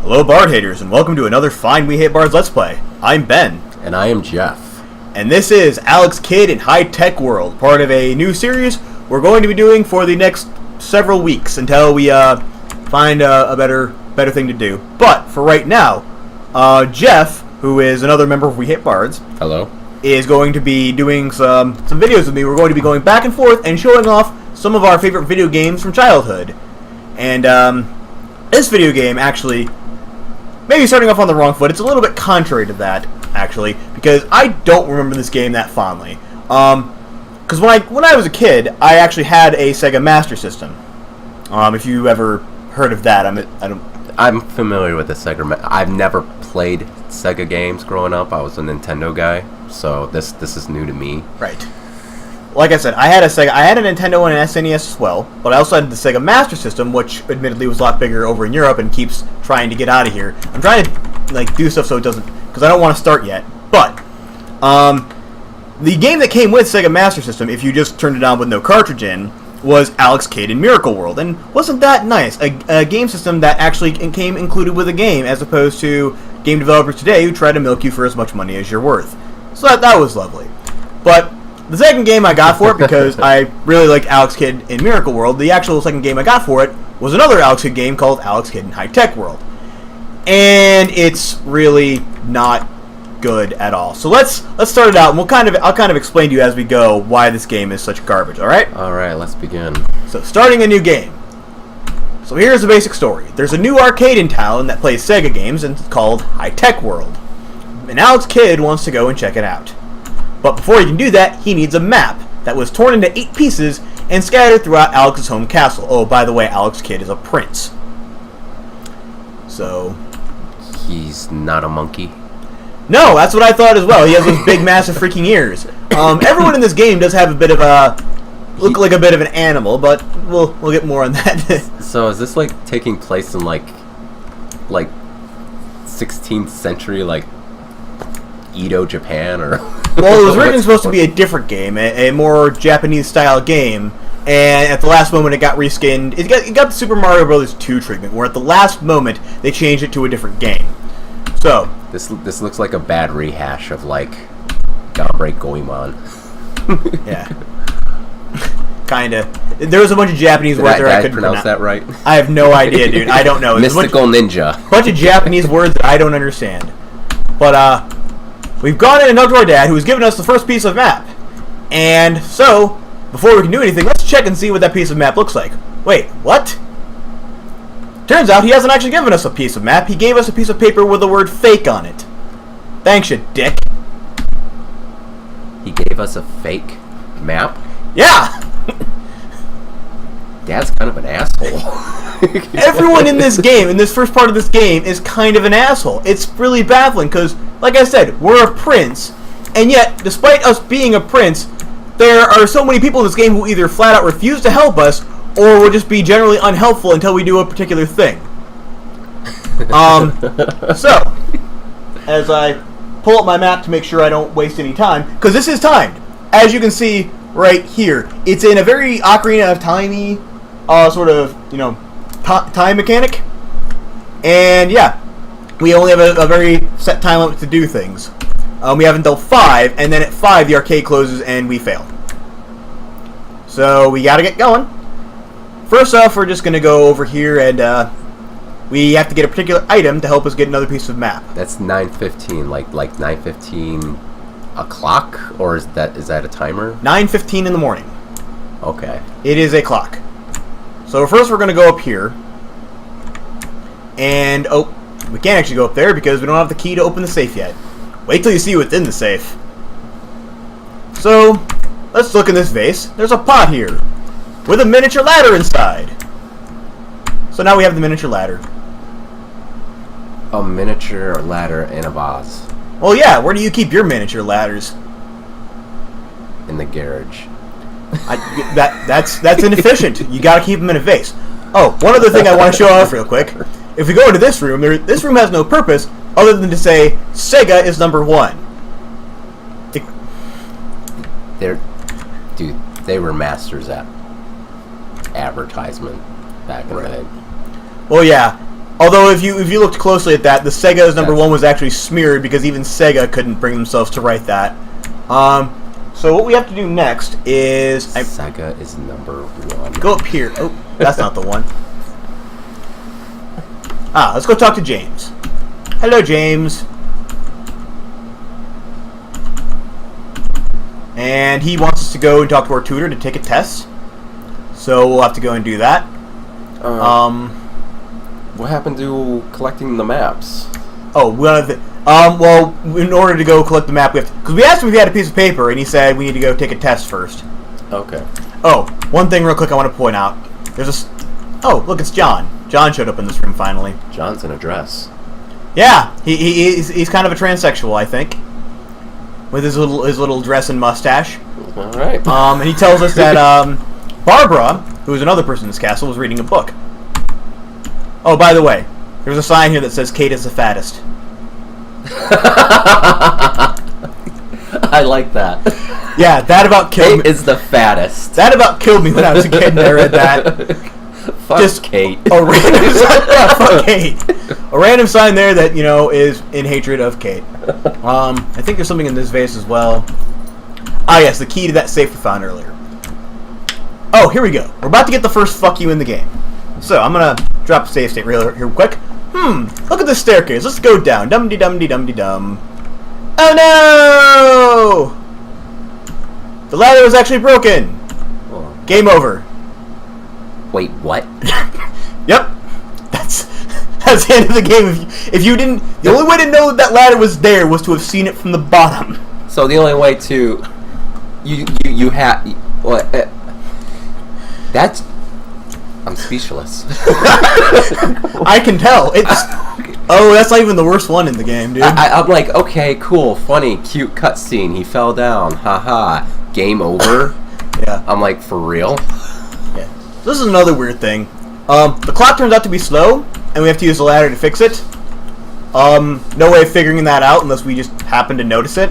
Hello Bard haters, and welcome to another fine We Hate Bards Let's Play. I'm Ben. And I am Jeff. And this is Alex Kidd in High Tech World, part of a new series we're going to be doing for the next several weeks until we find a better thing to do. But for right now, Jeff, who is another member of We Hate Bards, Hello. is going to be doing some videos with me. We're going to be going back and forth and showing off some of our favorite video games from childhood. And this video game actually, maybe starting off on the wrong foot, it's a little bit contrary to that, actually, because I don't remember this game that fondly. Because when I was a kid, I actually had a Sega Master System. If you ever heard of that, I'm familiar with the Sega. I've never played Sega games growing up. I was a Nintendo guy, so this is new to me. Right. Like I said, I had a Nintendo and an SNES as well, but I also had the Sega Master System, which admittedly was a lot bigger over in Europe and keeps trying to get out of here. I'm trying to do stuff so it doesn't, because I don't want to start yet. But the game that came with Sega Master System, if you just turned it on with no cartridge in, was Alex Kidd in Miracle World, and wasn't that nice? A game system that actually came included with a game, as opposed to game developers today who try to milk you for as much money as you're worth. So that was lovely. But the second game I got for it, because I really liked Alex Kidd in Miracle World, the actual second game I got for it was another Alex Kidd game called Alex Kidd in High Tech World. And it's really not good at all. So let's start it out, and I'll kind of explain to you as we go why this game is such garbage, alright? Alright, let's begin. So, starting a new game. So here's the basic story. There's a new arcade in town that plays Sega games, and it's called High Tech World. And Alex Kidd wants to go and check it out. But before he can do that, he needs a map that was torn into 8 pieces and scattered throughout Alex's home castle. Oh, by the way, Alex Kidd is a prince. So He's not a monkey? no, that's what I thought as well. He has those big, massive freaking ears. Everyone in this game does have a bit of look like a bit of an animal, but we'll get more on that. So is this like taking place in like 16th century Edo, Japan, or? Well, it was originally supposed to be a different game, a more Japanese-style game, and at the last moment it got reskinned. It got the Super Mario Bros. 2 treatment, where at the last moment they changed it to a different game. So This looks like a bad rehash of Gabre Goemon. yeah, kinda. There was a bunch of Japanese words there I couldn't pronounce that right. I have no idea, dude. I don't know. Mystical Ninja. Bunch of Japanese words that I don't understand. But we've gone in and talked to our dad, who has given us the first piece of map. And so, before we can do anything, let's check and see what that piece of map looks like. Wait, what? Turns out he hasn't actually given us a piece of map. He gave us a piece of paper with the word fake on it. Thanks, you dick. He gave us a fake map? Yeah! Dad's kind of an asshole. Everyone in this game, in this first part of this game, is kind of an asshole. It's really baffling, because, like I said, we're a prince, and yet, despite us being a prince, there are so many people in this game who either flat out refuse to help us, or will just be generally unhelpful until we do a particular thing. So, as I pull up my map to make sure I don't waste any time, because this is timed. As you can see right here, it's in a very Ocarina of Timey sort of, time mechanic. And yeah, we only have a very set time limit to do things. We have until 5, and then at 5 the arcade closes and we fail. So we gotta get going. First off, we're just gonna go over here and we have to get a particular item to help us get another piece of map. That's 9:15, like 9:15 o'clock, or is that a timer? 9:15 in the morning. Okay. It is a clock. So first we're gonna go up here, and we can't actually go up there because we don't have the key to open the safe yet. Wait till you see what's in the safe. So let's look in this vase. There's a pot here with a miniature ladder inside. So now we have the miniature ladder. A miniature ladder in a vase. Well, yeah, where do you keep your miniature ladders? In the garage. That's inefficient. You gotta keep them in a vase. Oh, one other thing I want to show off real quick. If we go into this room, this room has no purpose other than to say Sega is number 1. They were masters at advertisement back in the day. Well, yeah. Although if you looked closely at that, the Sega's number 1 was actually smeared because even Sega couldn't bring themselves to write that. So what we have to do next is Sega is number 1. Go up here. Oh, that's not the one. Let's go talk to James. Hello, James. And he wants us to go and talk to our tutor to take a test. So we'll have to go and do that. What happened to collecting the maps? Oh, well, in order to go collect the map, we have to... Because we asked him if he had a piece of paper, and he said we need to go take a test first. Okay. Oh, one thing real quick I want to point out. There's a... Oh, look, it's John. John showed up in this room finally. John's in a dress. Yeah, he's kind of a transsexual, I think. With his little dress and mustache. All right. And he tells us that Barbara, who is another person in this castle, was reading a book. Oh, by the way, there's a sign here that says Kate is the fattest. I like that. Yeah, that about killed me. Kate is the fattest. That about killed me when I was a kid and I read that. Fuck just Kate. A random sign, yeah, fuck Kate. A random sign there that, you know, is in hatred of Kate. I think there's something in this vase as well. Ah, yes, the key to that safe we found earlier. Oh, here we go. We're about to get the first fuck you in the game. So, I'm gonna drop a save state real quick. Look at this staircase. Let's go down. Dum-de-dum-de-dum-de-dum. Oh no! The ladder was actually broken. Oh. Game over. Wait, what? Yep. That's the end of the game. If you didn't... The only way to know that ladder was there was to have seen it from the bottom. So the only way to... You have... What? That's... I'm speechless. I can tell. It's... Oh, that's not even the worst one in the game, dude. I'm like, okay, cool, funny, cute cutscene. He fell down. Haha. Game over. Yeah. I'm like, for real? Yeah. This is another weird thing. The clock turns out to be slow, and we have to use the ladder to fix it. No way of figuring that out unless we just happen to notice it.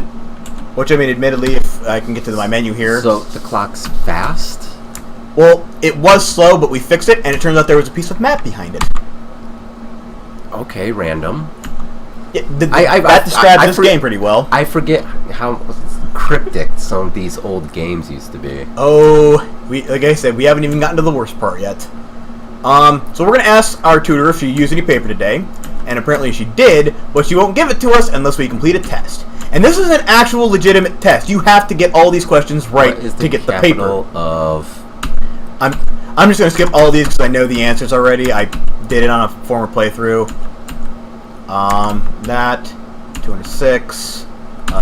Which, I mean, admittedly, if I can get to my menu here. So, the clock's fast? Well, it was slow, but we fixed it, and it turns out there was a piece of map behind it. Okay, random. Yeah, that describes this game pretty well. I forget how cryptic some of these old games used to be. Oh, like I said, we haven't even gotten to the worst part yet. So we're going to ask our tutor if she used any paper today, and apparently she did, but she won't give it to us unless we complete a test. And this is an actual legitimate test. You have to get all these questions right to get the paper. I'm just going to skip all of these because I know the answers already. I did it on a former playthrough. That, 206,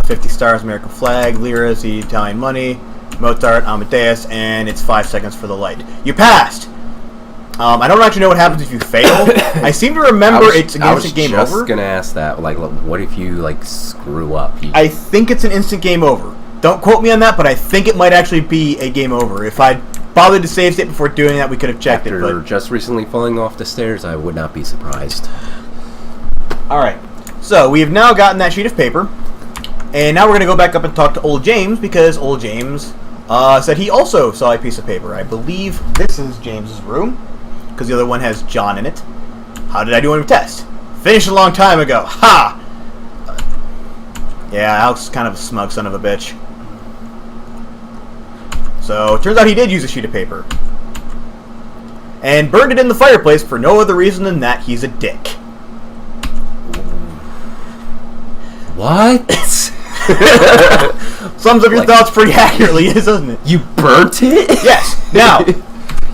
50 stars, American flag, liras, the Italian money, Mozart, Amadeus, and it's 5 seconds for the light. You passed! I don't actually know what happens if you fail. I seem to remember it's an instant game over. I was just going to ask that. Like, what if you, like, screw up? I think it's an instant game over. Don't quote me on that, but I think it might actually be a game over. If I'd bothered to save state before doing that, we could have checked it. But just recently falling off the stairs, I would not be surprised. Alright, so we have now gotten that sheet of paper, and now we're going to go back up and talk to old James, because old James said he also saw a piece of paper. I believe this is James's room, because the other one has John in it. How did I do on your test? Finished a long time ago. Ha! Yeah, Alex is kind of a smug son of a bitch. So, it turns out he did use a sheet of paper. And burned it in the fireplace for no other reason than that he's a dick. What? Sums up your thoughts pretty accurately, doesn't it? You burnt it? Yes. Now,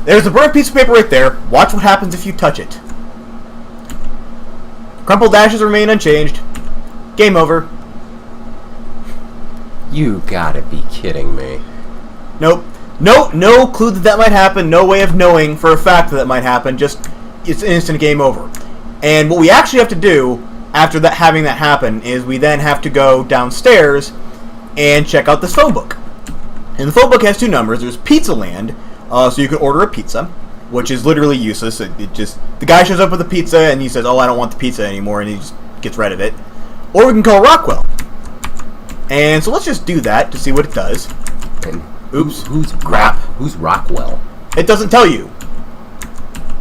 there's a burnt piece of paper right there. Watch what happens if you touch it. Crumpled ashes remain unchanged. Game over. You gotta be kidding me. Nope. No clue that might happen. No way of knowing for a fact that might happen. Just, it's instant game over. And what we actually have to do after having that happen is we then have to go downstairs and check out this phone book. And the phone book has two numbers. There's Pizza Land, so you can order a pizza, which is literally useless. It just, the guy shows up with a pizza and he says, "Oh, I don't want the pizza anymore," and he just gets rid of it. Or we can call Rockwell. And so let's just do that to see what it does. And oops. Who's Rockwell? It doesn't tell you.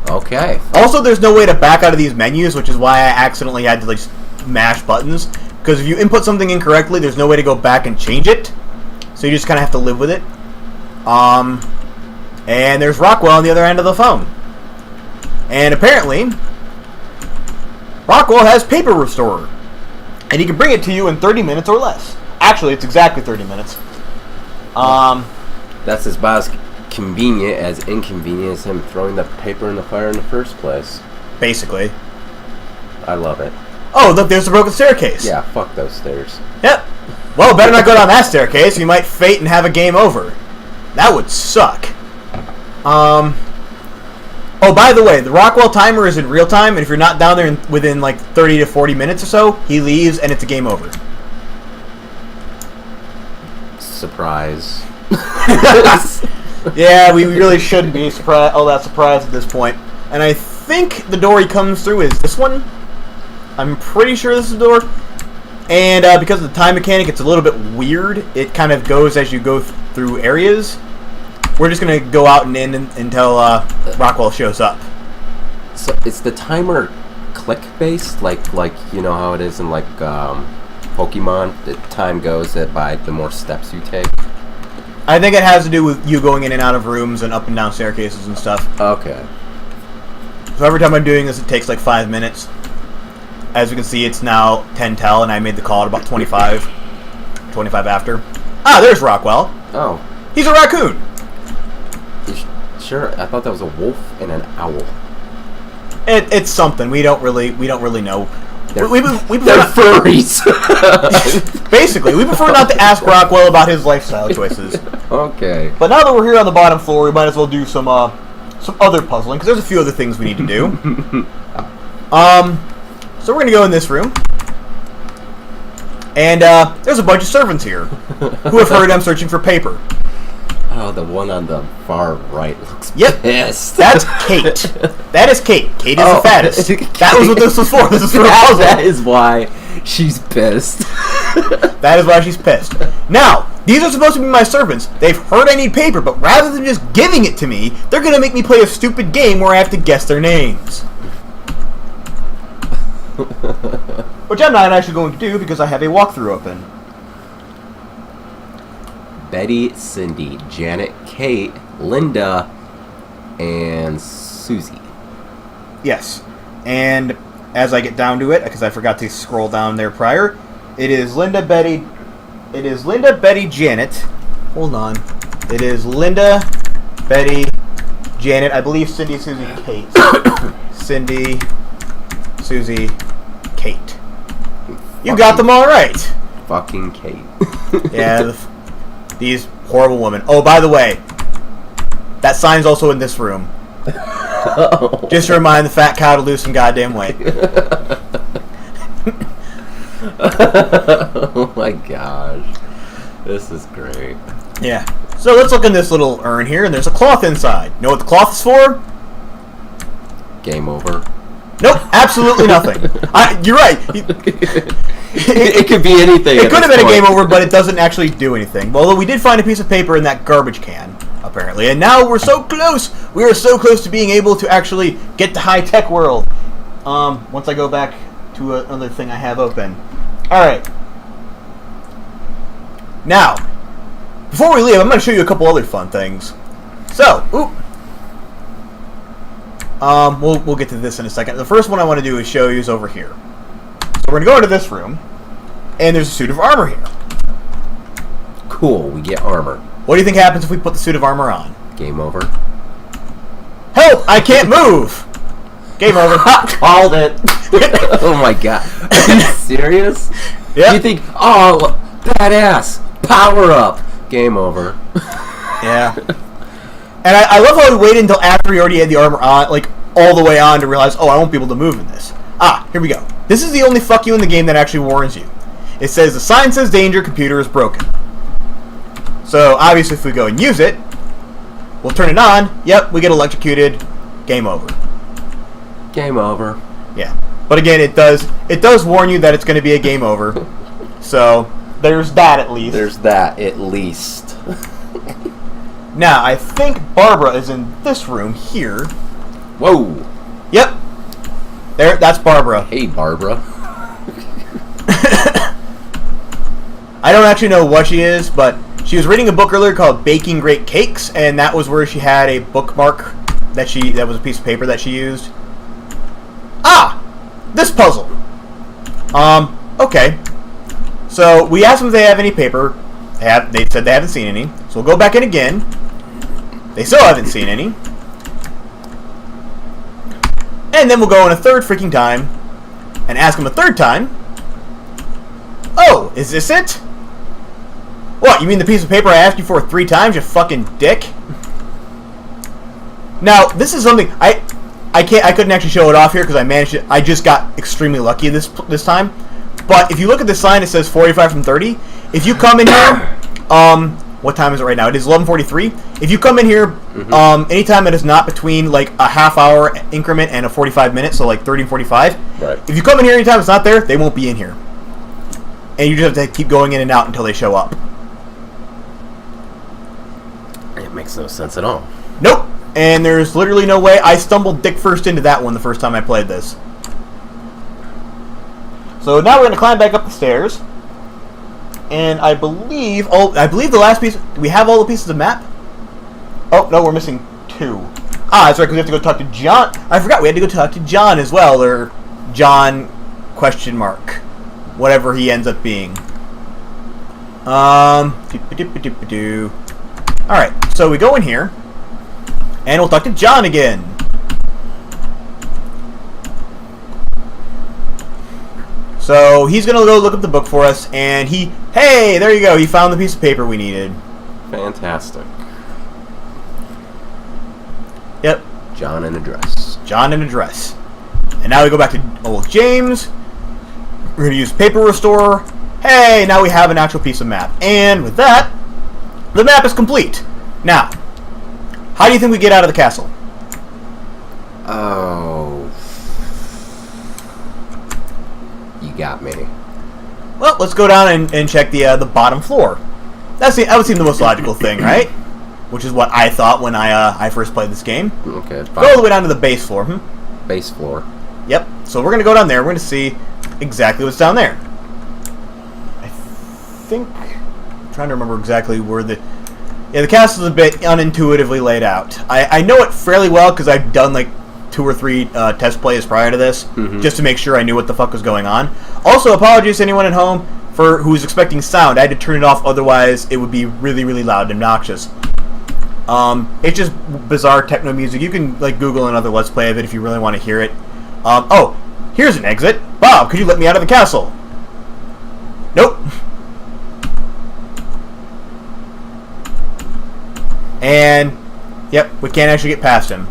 Okay. Also, there's no way to back out of these menus, which is why I accidentally had to like mash buttons. Because if you input something incorrectly, there's no way to go back and change it. So you just kind of have to live with it. And there's Rockwell on the other end of the phone. And apparently, Rockwell has Paper Restorer. And he can bring it to you in 30 minutes or less. Actually, it's exactly 30 minutes. That's about as convenient as inconvenient as him throwing the paper in the fire in the first place. Basically. I love it. Oh, look, there's the broken staircase. Yeah, fuck those stairs. Yep. Well, better not go down that staircase. You might fate and have a game over. That would suck. Oh, by the way, the Rockwell timer is in real time, and if you're not down there within like 30 to 40 minutes or so, he leaves and it's a game over. Surprise. Yeah, we really shouldn't be all that surprised at this point. And I think the door he comes through is this one. I'm pretty sure this is the door. And because of the time mechanic, it's a little bit weird. It kind of goes as you go through areas. We're just going to go out and in until Rockwell shows up. So is the timer click-based? Like you know how it is in like Pokemon? The time goes by the more steps you take? I think it has to do with you going in and out of rooms and up and down staircases and stuff. Okay. So every time I'm doing this, it takes like 5 minutes. As you can see, it's now 10:10, and I made the call at about 25 after. Ah, there's Rockwell. Oh. He's a raccoon. Sure, I thought that was a wolf and an owl. It's something. We don't really know. They're They're furries. Basically, we prefer not to ask Rockwell about his lifestyle choices. Okay. But now that we're here on the bottom floor, we might as well do some other puzzling, because there's a few other things we need to do. So we're going to go in this room. And there's a bunch of servants here who have heard I'm searching for paper. Oh, the one on the far right looks pissed. That's Kate. That is Kate. Kate is the fattest. That was what this was for. This is for a puzzle. That is why she's pissed. That is why she's pissed. Now, these are supposed to be my servants. They've heard I need paper, but rather than just giving it to me, they're going to make me play a stupid game where I have to guess their names. Which I'm not actually going to do because I have a walkthrough open. Betty, Cindy, Janet, Kate, Linda, and Susie. Yes. And as I get down to it, because I forgot to scroll down there prior, it is Linda, Betty, Janet. Hold on. It is Linda, Betty, Janet, I believe Cindy, Susie, Kate. Cindy, Susie, Kate. You got them all right. Fucking Kate. Yeah, these horrible women. Oh, by the way, that sign's also in this room. Just to remind the fat cow to lose some goddamn weight. Oh my gosh. This is great. Yeah. So let's look in this little urn here, and there's a cloth inside. You know what the cloth is for? Game over. Nope, absolutely nothing. You're right. It could be anything. It could have been a game over, but it doesn't actually do anything. Although we did find a piece of paper in that garbage can, apparently. And now we're so close. We are so close to being able to actually get to high-tech world. Once I go back to another thing I have open. Alright. Now, before we leave, I'm going to show you a couple other fun things. So, we'll get to this in a second. The first one I want to do is show you is over here. So we're going to go into this room, and there's a suit of armor here. Cool, we get armor. What do you think happens if we put the suit of armor on? Game over. Help! I can't move! Game over. Called it. Oh my god. Are you serious? Yeah. You think, oh, badass, power up. Game over. Yeah. And I love how he waited until after he already had the armor on, like, all the way on to realize, oh, I won't be able to move in this. Ah, here we go. This is the only fuck you in the game that actually warns you. It says, the sign says danger, computer is broken. So, obviously, if we go and use it, we'll turn it on, yep, we get electrocuted, game over. Game over. Yeah. But again, it does warn you that it's going to be a game over. So, there's that at least. There's that, at least. Now, I think Barbara is in this room here. Whoa. Yep. There, that's Barbara. Hey, Barbara. I don't actually know what she is, but she was reading a book earlier called Baking Great Cakes, and that was where she had a bookmark that was a piece of paper that she used. Ah! This puzzle. Okay. So, we asked them if they have any paper. They said they haven't seen any. So, we'll go back in again. They still haven't seen any. And then we'll go in a third freaking time and ask them a third time. Oh, is this it? What, you mean the piece of paper I asked you for 3 times, you fucking dick? Now, this is something I couldn't actually show it off here because I just got extremely lucky this time. But if you look at the sign, it says 45 from 30. If you come in here, what time is it right now? It is 11:43. If you come in here, anytime it is not between like a half-hour increment and a 45 minutes, so like 30 and 45. Right. If you come in here anytime it's not there, they won't be in here, and you just have to keep going in and out until they show up. It makes no sense at all. Nope. And there's literally no way. I stumbled dick first into that one the first time I played this. So now we're going to climb back up the stairs. And I believe the last piece, do we have all the pieces of map? Oh, no, we're missing 2. Ah, that's right, because we have to go talk to John. I forgot, we had to go talk to John as well, or John question mark. Whatever he ends up being. Alright, so we go in here, and we'll talk to John again. So he's going to go look up the book for us, and hey, there you go, he found the piece of paper we needed. Fantastic. Yep. John in a dress. John in a dress. And now we go back to old James. We're going to use paper restore. Hey, now we have an actual piece of map. And with that, the map is complete. Now, how do you think we get out of the castle? Oh. You got me. Well, let's go down and check the bottom floor. That would seem the most logical thing, right? Which is what I thought when I first played this game. Okay. Go all the way down to the base floor. Base floor. Yep. So we're going to go down there. We're going to see exactly what's down there. I think... I'm trying to remember exactly where the castle's a bit unintuitively laid out. I know it fairly well because I've done like 2 or 3 test plays prior to this, just to make sure I knew what the fuck was going on. Also, apologies to anyone at home who's expecting sound. I had to turn it off, otherwise it would be really, really loud and obnoxious. It's just bizarre techno music. You can like Google another Let's Play of it if you really want to hear it. Oh, here's an exit. Bob, could you let me out of the castle? Nope. And, yep, we can't actually get past him.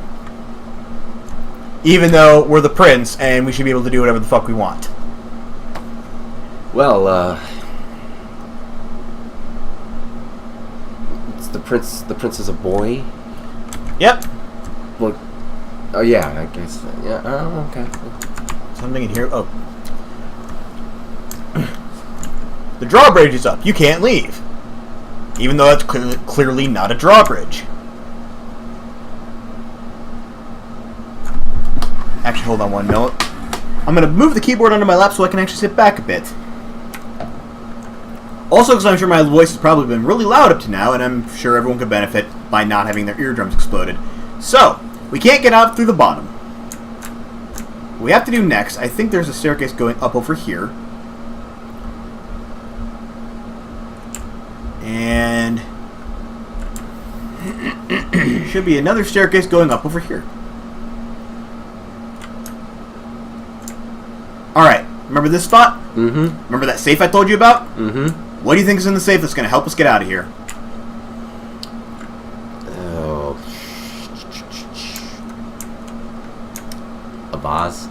Even though we're the prince, and we should be able to do whatever the fuck we want. Well, it's the prince. The prince is a boy. Yep. Well, oh yeah, I guess. Yeah. Oh, okay. Something in here. Oh. The drawbridge is up. You can't leave. Even though that's clearly not a drawbridge. Actually, hold on one note. I'm going to move the keyboard onto my lap so I can actually sit back a bit. Also, because I'm sure my voice has probably been really loud up to now, and I'm sure everyone could benefit by not having their eardrums exploded. So, we can't get out through the bottom. What we have to do next, I think there's a staircase going up over here. And should be another staircase going up over here. Alright, remember this spot? Mm-hmm. Remember that safe I told you about? Mm-hmm. What do you think is in the safe that's going to help us get out of here? Oh. A vase?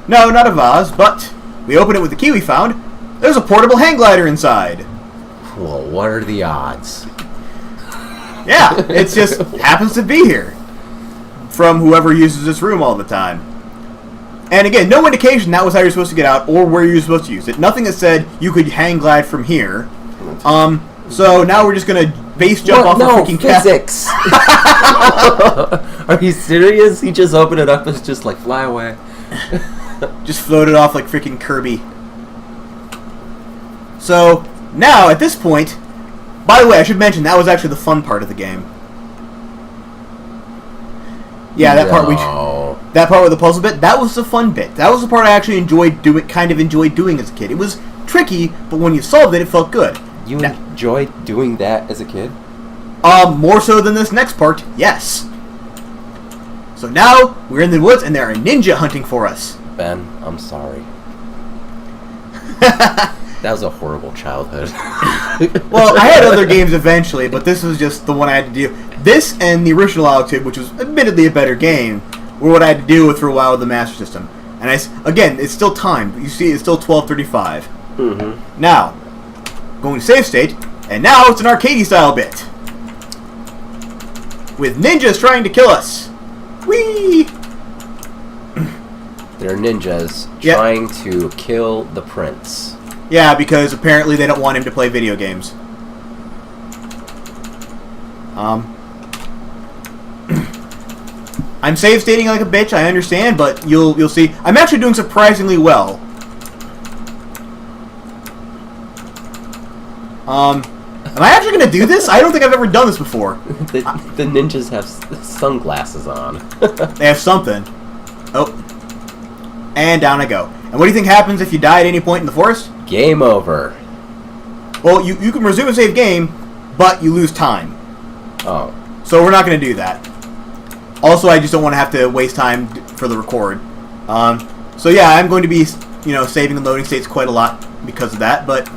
No, not a vase, but we open it with the key we found. There's a portable hang glider inside. Well, what are the odds? Yeah, it just happens to be here. From whoever uses this room all the time. And again, no indication that was how you're supposed to get out or where you're supposed to use it. Nothing that said you could hang glide from here. So now we're just going to base jump off a freaking physics. Are you serious? He just opened it up and it's just like, fly away. Just floated off like freaking Kirby. So, now, at this point... By the way, I should mention, that was actually the fun part of the game. Yeah, that part with the puzzle bit, that was the fun bit. That was the part I actually enjoyed doing as a kid. It was tricky, but when you solved it, it felt good. You enjoyed doing that as a kid? More so than this next part, yes. So now, we're in the woods, and there are ninja hunting for us. Ben, I'm sorry. That was a horrible childhood. Well, I had other games eventually, but this was just the one I had to do. This and the original Altitude, which was admittedly a better game, were what I had to deal with for a while with the Master System. And again, it's still time. You see, it's still 12:35. Mm-hmm. Now, going to save state, and now it's an arcadey-style bit. With ninjas trying to kill us. Whee! They're ninjas trying to kill the prince. Yeah, because apparently they don't want him to play video games. I'm save stating like a bitch, I understand, but you'll see. I'm actually doing surprisingly well. Am I actually going to do this? I don't think I've ever done this before. The ninjas have sunglasses on. They have something. Oh. And down I go. And what do you think happens if you die at any point in the forest? Game over. Well, you can resume a save game, but you lose time. Oh. So we're not going to do that. Also, I just don't want to have to waste time for the record. So yeah, I'm going to be, saving the loading states quite a lot because of that, but...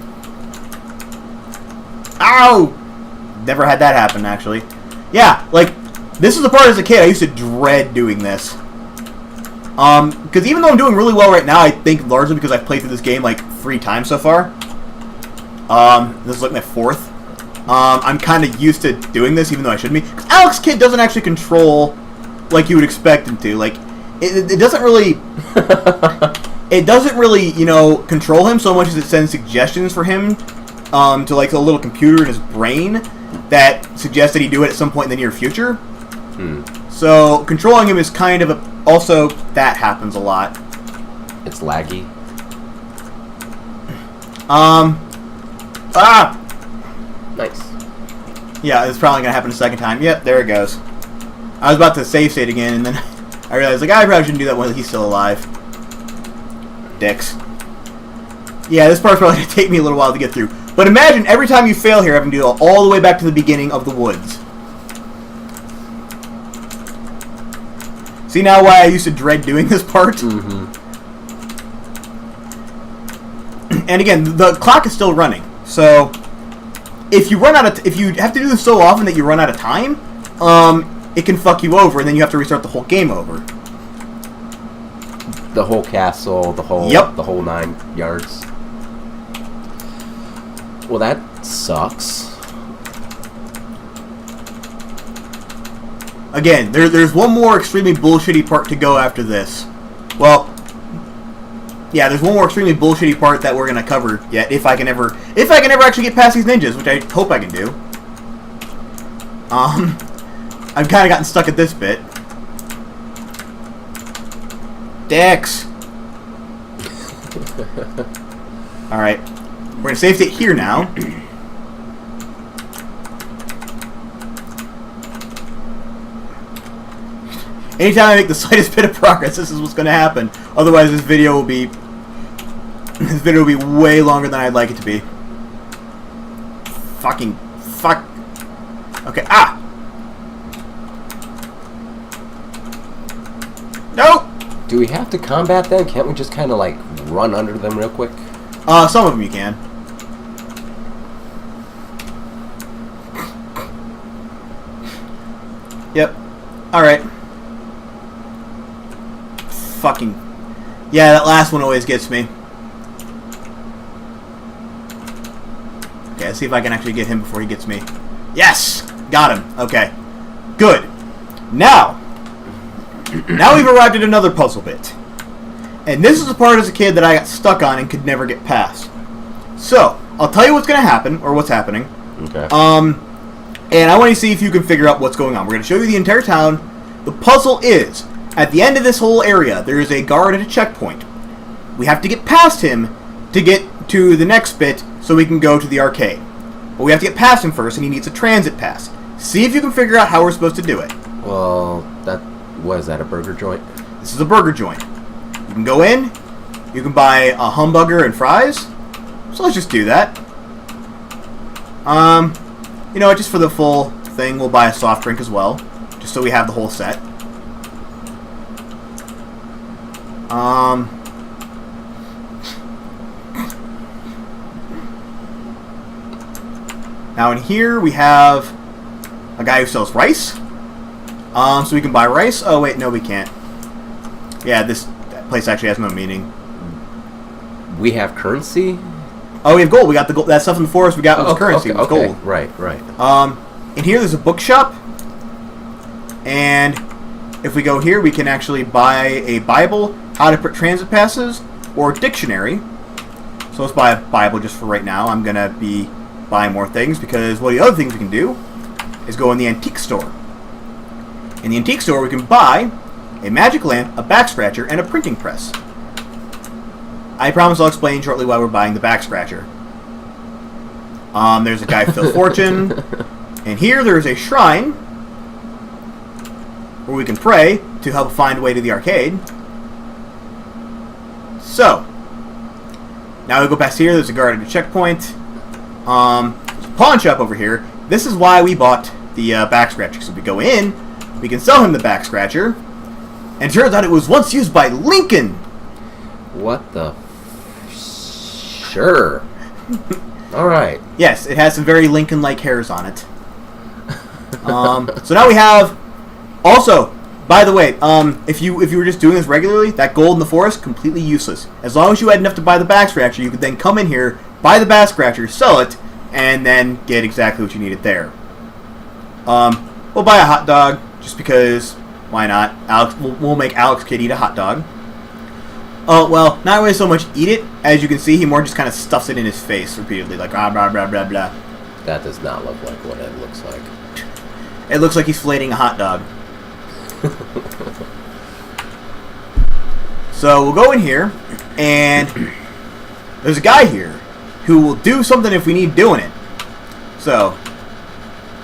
Ow! Never had that happen, actually. Yeah, this is the part as a kid I used to dread doing this. Because even though I'm doing really well right now, I think largely because I've played through this game 3 times so far. This is my 4th. I'm kind of used to doing this, even though I shouldn't be. Because Alex Kidd doesn't actually control like you would expect him to. It doesn't really... it doesn't really, control him so much as it sends suggestions for him to a little computer in his brain that suggests that he do it at some point in the near future. So controlling him is kind of also that happens a lot. It's laggy. Nice. Yeah, it's probably gonna happen a second time. Yep, there it goes. I was about to save state again, and then I realized I probably shouldn't do that while he's still alive. Dicks. Yeah, this part's probably gonna take me a little while to get through. But imagine every time you fail here, having to go all the way back to the beginning of the woods. See now why I used to dread doing this part? Mm-hmm. And again, the clock is still running. So if you have to do this so often that you run out of time, it can fuck you over, and then you have to restart the whole game over. The whole castle, the whole 9 yards. Well, that sucks. Again, there's one more extremely bullshitty part to go after this. Well, yeah, there's one more extremely bullshitty part that we're gonna cover yet, if I can ever actually get past these ninjas, which I hope I can do. I've kind of gotten stuck at this bit. Dicks. All right, we're gonna save state here now. Anytime I make the slightest bit of progress, this is what's going to happen. Otherwise, this video will be way longer than I'd like it to be. Fuck. Okay. No. Do we have to combat them? Can't we just kind of run under them real quick? Some of them you can. Yep. All right. Fucking... Yeah, that last one always gets me. Okay, let's see if I can actually get him before he gets me. Yes! Got him. Okay. Good. Now we've arrived at another puzzle bit. And this is the part as a kid that I got stuck on and could never get past. So, I'll tell you what's going to happen, or what's happening. Okay. And I want to see if you can figure out what's going on. We're going to show you the entire town. The puzzle is, at the end of this whole area, there is a guard at a checkpoint. We have to get past him to get to the next bit so we can go to the arcade. But we have to get past him first, and he needs a transit pass. See if you can figure out how we're supposed to do it. Well, what is that, a burger joint? This is a burger joint. You can go in, you can buy a humburger and fries. So let's just do that. You know what, just for the full thing, we'll buy a soft drink as well. Just so we have the whole set. Now in here we have a guy who sells rice. So we can buy rice. Oh wait, no we can't. Yeah, this place actually has no meaning. We have currency? Oh, we have gold. We got the gold. That stuff in the forest we got was currency. It was gold. Right. In here there's a bookshop. And if we go here, we can actually buy a Bible, how to print transit passes, or a dictionary. So let's buy a Bible just for right now. I'm going to be buying more things because one of the other things we can do is go in the antique store. In the antique store, we can buy a magic lamp, a back scratcher, and a printing press. I promise I'll explain shortly why we're buying the back scratcher. There's a guy Phil Fortune. And here there is a shrine where we can pray to help find a way to the arcade. So, now we go past here. There's a guard at a checkpoint. There's a pawn shop over here. This is why we bought the back scratcher. So we go in, we can sell him the back scratcher, and it turns out it was once used by Lincoln. What the? Sure. All right. Yes, it has some very Lincoln-like hairs on it. So now we have. Also, by the way, if you were just doing this regularly, that gold in the forest, completely useless. As long as you had enough to buy the back scratcher, you could then come in here, buy the back scratcher, sell it, and then get exactly what you needed there. We'll buy a hot dog, just because, why not? Alex, we'll make Alex Kid eat a hot dog. Oh, well, not really so much eat it. As you can see, he more just kind of stuffs it in his face repeatedly, like, blah, blah, blah, blah, blah. That does not look like what it looks like. It looks like he's filleting a hot dog. So we'll go in here, and there's a guy here who will do something if we need doing it. So,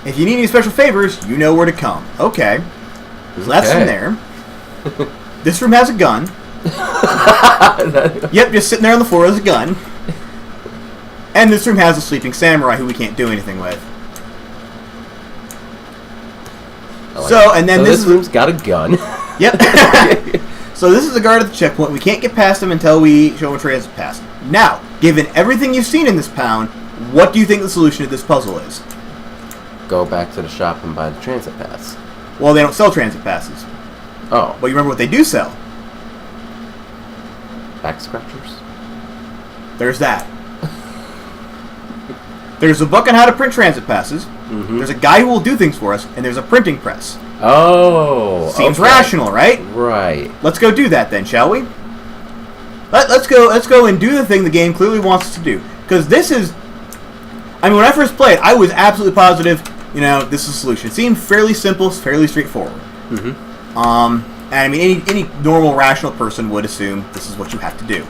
if you need any special favors, you know where to come. Okay. There's less in there. This room has a gun. Yep, just sitting there on the floor as a gun. And this room has a sleeping samurai who we can't do anything with. This room's got a gun. Yep. So this is the guard at the checkpoint. We can't get past him until we show a transit pass. Now, given everything you've seen in this pound, what do you think the solution to this puzzle is? Go back to the shop and buy the transit pass. Well, they don't sell transit passes. Oh. But you remember what they do sell? Back scratchers? There's that. There's a book on how to print transit passes. Mm-hmm. There's a guy who will do things for us, and there's a printing press. Oh, seems rational, right? Right. Let's go do that then, shall we? Let's go and do the thing the game clearly wants us to do. Because this is, I mean, when I first played, I was absolutely positive. You know, this is the solution. It seemed fairly simple, fairly straightforward. Mm-hmm. And I mean, any normal, rational person would assume this is what you have to do.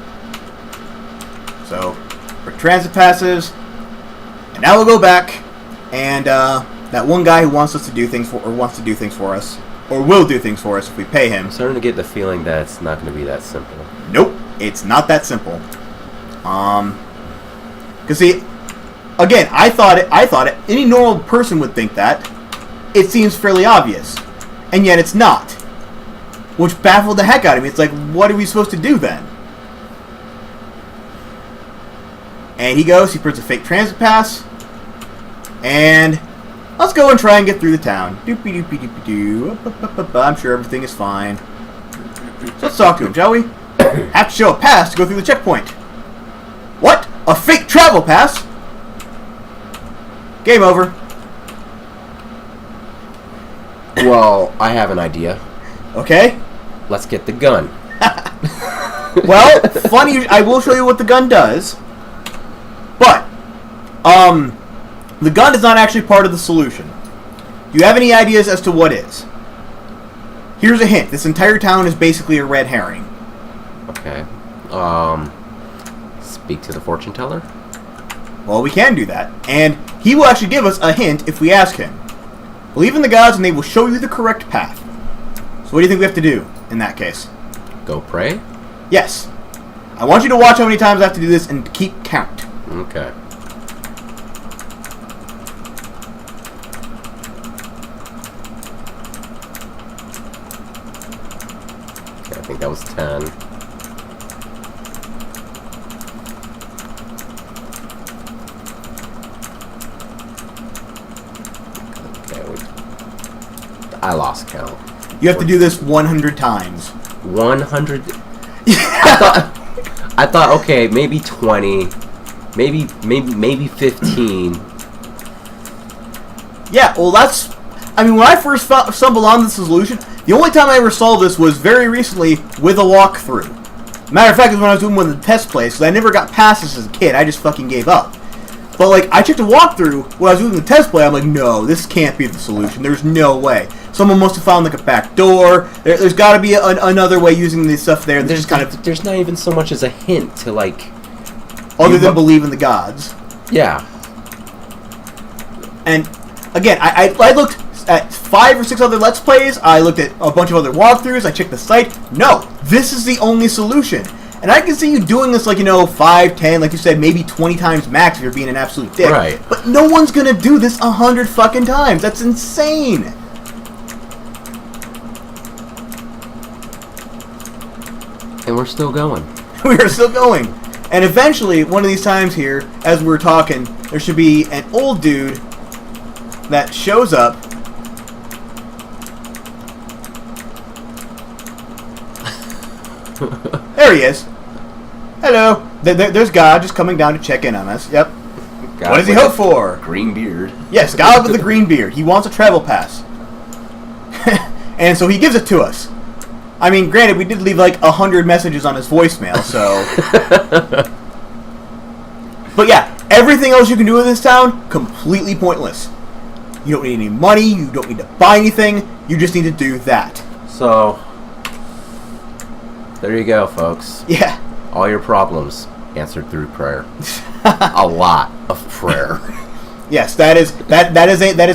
So, for transit passes, and now we'll go back, and that one guy who wants us to do things for, or wants to do things for us, or will do things for us if we pay him. I'm starting to get the feeling that it's not going to be that simple. Nope, it's not that simple. Cause see, again, I thought it. Any normal person would think that. It seems fairly obvious, and yet it's not. Which baffled the heck out of me. It's like, what are we supposed to do then? And he goes, he prints a fake transit pass, and let's go and try and get through the town. Doopy doopy doopy doo. I'm sure everything is fine. So let's talk to him, shall we? Have to show a pass to go through the checkpoint. What? A fake travel pass? Game over. Well, I have an idea. Okay. Let's get the gun. Well, funny, I will show you what the gun does. But, the gun is not actually part of the solution. Do you have any ideas as to what is? Here's a hint. This entire town is basically a red herring. Okay. Speak to the fortune teller? Well, we can do that. And he will actually give us a hint if we ask him. Believe in the gods and they will show you the correct path. So what do you think we have to do in that case? Go pray? Yes. I want you to watch how many times I have to do this and keep count. Okay. I think that was 10. I lost count. You have to do this 100 times. 100? I thought okay, maybe 20, maybe 15. Yeah, well that's... I mean, when I first stumbled on this solution, the only time I ever solved this was very recently with a walkthrough. Matter of fact, it was when I was doing one of the test plays, because I never got past this as a kid. I just fucking gave up. But, like, I checked a walkthrough when I was doing the test play. I'm like, no, this can't be the solution. There's no way. Someone must have found, like, a back door. There's got to be another way using this stuff there. There's kind of... There's not even so much as a hint to, like... Other than believe in the gods. Yeah. And, again, I looked at 5 or 6 other Let's Plays. I looked at a bunch of other walkthroughs. I checked the site. No, this is the only solution. And I can see you doing this, like, 5, 10, like you said, maybe 20 times max if you're being an absolute dick. Right. But no one's gonna do this 100 fucking times. That's insane. And we're still going. We are still going. And eventually, one of these times here, as we're talking, there should be an old dude that shows up. There he is. Hello. There's God just coming down to check in on us. Yep. God, what does he hope for? Green beard. Yes, God with the green beard. He wants a travel pass. And so he gives it to us. I mean, granted, we did leave like 100 messages on his voicemail, so... But yeah, everything else you can do in this town, completely pointless. You don't need any money, you don't need to buy anything, you just need to do that. So, there you go, folks. Yeah. All your problems answered through prayer. A lot of prayer. Yes, that is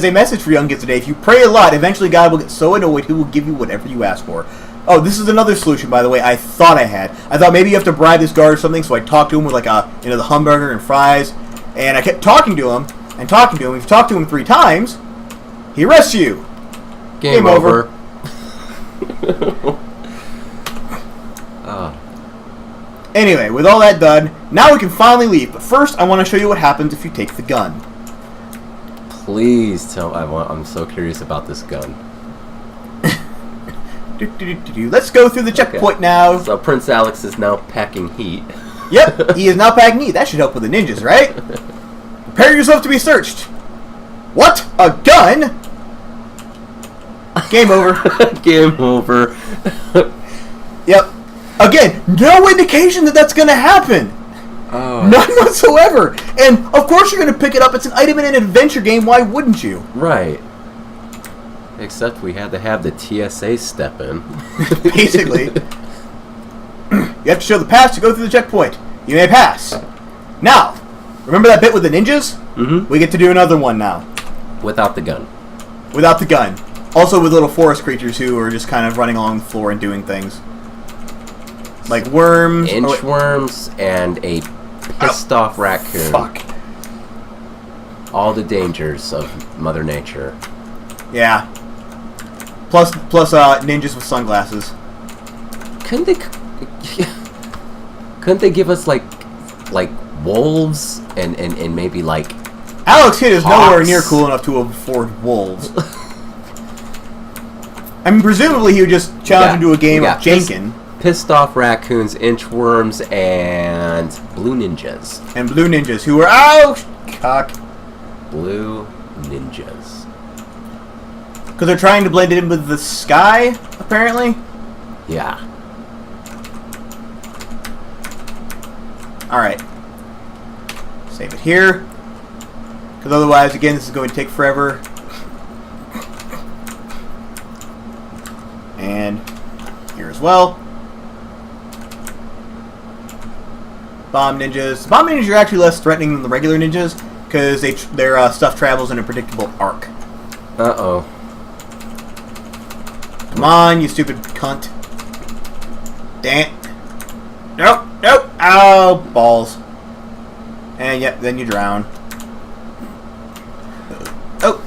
a message for young kids today. If you pray a lot, eventually God will get so annoyed he will give you whatever you ask for. Oh, this is another solution, by the way, I thought I had. I thought maybe you have to bribe this guard or something, so I talked to him with like the hamburger and fries, and I kept talking to him and talking to him. If you talk to him 3 times, he arrests you. Game over. Anyway, with all that done, now we can finally leave. But first, I want to show you what happens if you take the gun. Please tell. I'm so curious about this gun. Let's go through the checkpoint now. So Prince Alex is now packing heat. Yep, he is now packing heat. That should help with the ninjas, right? Prepare yourself to be searched. What? A gun? Game over. Game over. Yep. Again, no indication that that's going to happen. Oh. None whatsoever. And, of course you're going to pick it up. It's an item in an adventure game. Why wouldn't you? Right. Except we had to have the TSA step in. Basically. You have to show the pass to go through the checkpoint. You may pass. Now, remember that bit with the ninjas? Mm-hmm. We get to do another one now. Without the gun. Without the gun. Also with little forest creatures who are just kind of running along the floor and doing things. Like worms. Inchworms and a pissed off raccoon. Fuck. All the dangers of Mother Nature. Yeah. Plus ninjas with sunglasses. Couldn't they give us like wolves and maybe like Alex Kidd is hawks? nowhere near cool enough to afford wolves. I mean, presumably he would just challenge him to a game of Jenkin. Pissed off raccoons, inchworms, and blue ninjas. And blue ninjas who are cock. Blue ninjas. Because they're trying to blend it in with the sky, apparently. Yeah. Alright. Save it here. Because otherwise, again, this is going to take forever. as well. Bomb ninjas. Bomb ninjas are actually less threatening than the regular ninjas because their stuff travels in a predictable arc. Uh-oh. Come on, you stupid cunt. Damn. Nope, nope. Ow, balls. And yep, then you drown. Oh.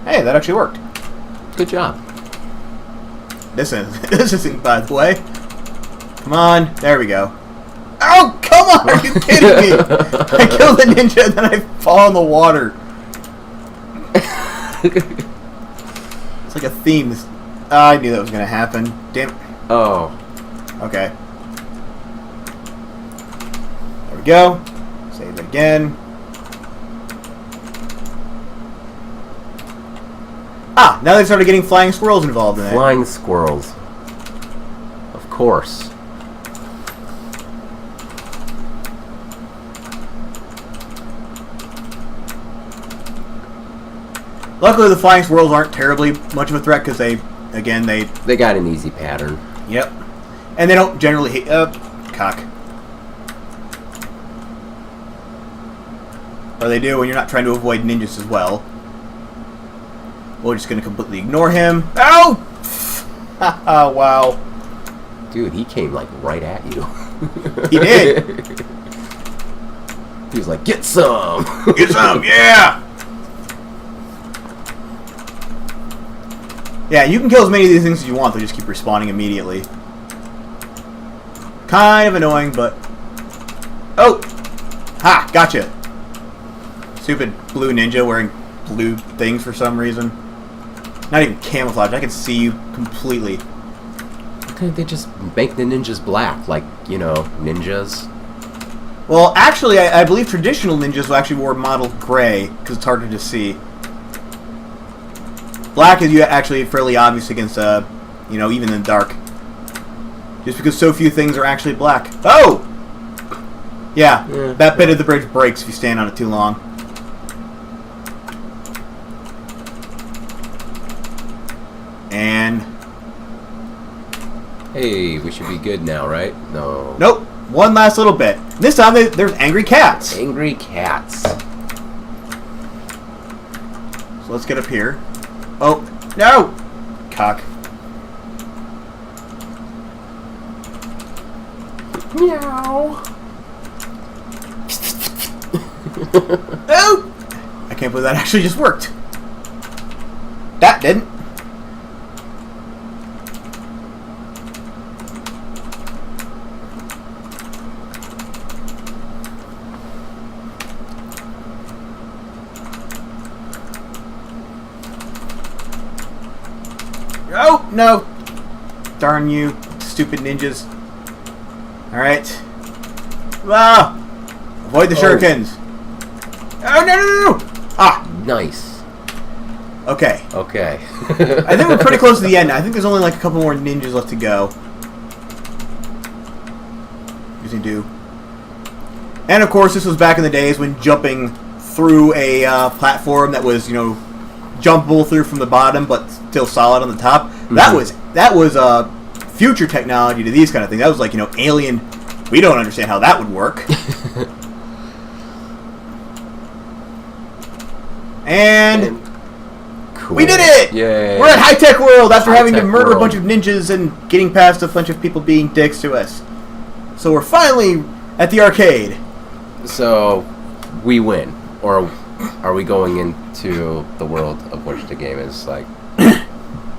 Hey, that actually worked. Good job. This isn't, by the way. Come on, there we go. Oh, come on! Are you kidding me? I kill the ninja and then I fall in the water. It's like a theme. I knew that was gonna happen. Damn. Oh. Okay. There we go. Save it again. Ah, now they started getting flying squirrels involved in it. Flying squirrels. Of course. Luckily, the flying squirrels aren't terribly much of a threat because they got an easy pattern. Yep. And they don't generally hit... cock. Or they do when you're not trying to avoid ninjas as well. We're just going to completely ignore him. Oh! Haha, wow. Dude, he came, like, right at you. He did. He was like, get some! Get some, yeah! Yeah, you can kill as many of these things as you want. They just keep respawning immediately. Kind of annoying, but... Oh! Ha! Gotcha! Stupid blue ninja wearing blue things for some reason. Not even camouflage. I can see you completely. Why couldn't they just make the ninjas black? Like, you know, ninjas? Well, actually, I believe traditional ninjas actually wore mottled gray, because it's harder to see. Black is actually fairly obvious against, you know, even in the dark. Just because so few things are actually black. Oh! Yeah, that bit of the bridge breaks if you stand on it too long. And... Hey, we should be good now, right? No. Nope. One last little bit. This time there's angry cats. Angry cats. So let's get up here. Oh, no! Cock. Meow. Oh! I can't believe that actually just worked. That didn't. Oh, no! Darn you, stupid ninjas. Alright. Ah! Avoid the shurikens. Oh, no, no, no, no! Ah! Nice. Okay. Okay. I think we're pretty close to the end. I think there's only like a couple more ninjas left to go. Using do. And of course, this was back in the days when jumping through a platform that was, you know, jumpable through from the bottom, but still solid on the top. Mm-hmm. That was future technology to these kind of things. That was like, you know, alien. We don't understand how that would work. And cool. We did it! Yay. We're at high-tech world after having to High-tech murder world. a bunch of ninjas and getting past a bunch of people being dicks to us. So we're finally at the arcade. So we win, or are we going into the world of which the game is like?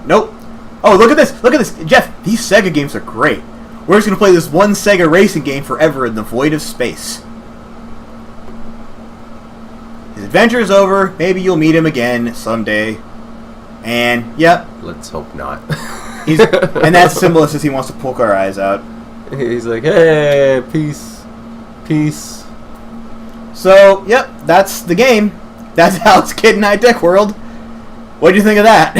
Nope. Oh, look at this! Look at this! Jeff, these Sega games are great. We're just going to play this one Sega racing game forever in the void of space. His adventure is over. Maybe you'll meet him again someday. And, yep. Let's hope not. And that's symbol says he wants to poke our eyes out. He's like, hey, peace. Peace. So, yep, that's the game. That's Alex Kidd in High Tech World. What do you think of that?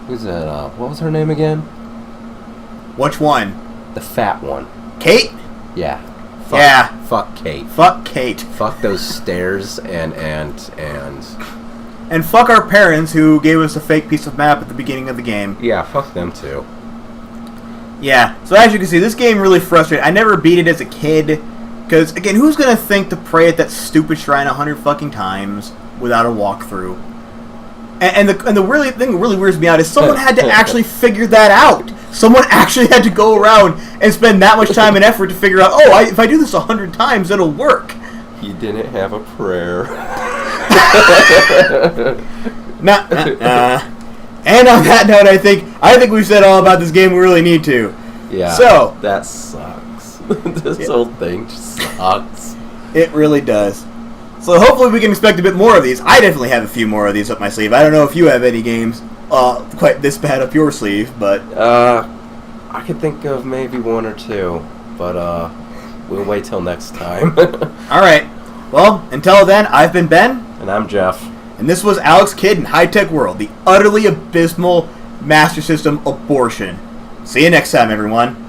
Who's that? What was her name again? Which one? The fat one. Kate? Yeah. Fuck Kate. Fuck Kate. Fuck those stairs and fuck our parents who gave us a fake piece of map at the beginning of the game. yeah, fuck them too. Yeah, so as you can see, this game really frustrated. I never beat it as a kid, because, again, who's gonna think to pray at that stupid shrine 100 fucking times without a walkthrough? And the thing that really weirds me out is someone had to actually figure that out. Someone actually had to go around and spend that much time and effort to figure out, if I do this 100 times, it'll work. He didn't have a prayer. And on that note, I think we've said all about this game we really need to. Yeah. So that sucks. This whole thing just sucks. It really does. So hopefully we can expect a bit more of these. I definitely have a few more of these up my sleeve. I don't know if you have any games quite this bad up your sleeve, but I could think of maybe one or two, but we'll wait till next time. All right. Well, until then, I've been Ben. And I'm Jeff. And this was Alex Kidd in High Tech World, the utterly abysmal Master System abortion. See you next time, everyone.